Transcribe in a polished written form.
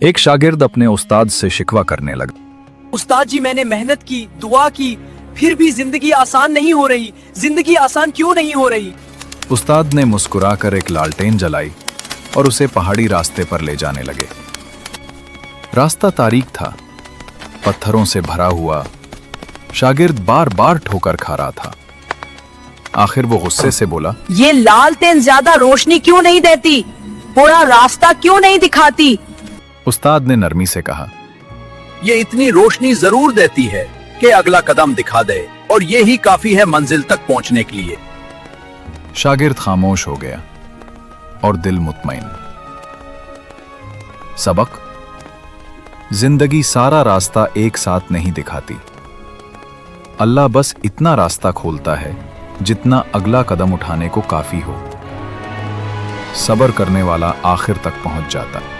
एक शागिर्द अपने उस्ताद से शिकवा करने लगा। उस्ताद जी, मैंने मेहनत की, दुआ की, फिर भी जिंदगी आसान नहीं हो रही। जिंदगी आसान क्यों नहीं हो रही? उस्ताद ने मुस्कुराकर एक लालटेन जलाई और उसे पहाड़ी रास्ते पर ले जाने लगे। रास्ता तारीक था, पत्थरों से भरा हुआ। शागिर्द बार बार ठोकर खा रहा था। आखिर वो गुस्से से बोला, ये लालटेन ज्यादा रोशनी क्यों नहीं देती? पूरा रास्ता क्यों नहीं दिखाती? उस्ताद ने नरमी से कहा, ये इतनी रोशनी जरूर देती है कि अगला कदम दिखा दे, और ये ही काफी है मंजिल तक पहुंचने के लिए। शागिर्द खामोश हो गया और दिल मुतमईन। सबक: जिंदगी सारा रास्ता एक साथ नहीं दिखाती। अल्लाह बस इतना रास्ता खोलता है जितना अगला कदम उठाने को काफी हो। सब्र करने वाला आखिर तक पहुंच जाता है।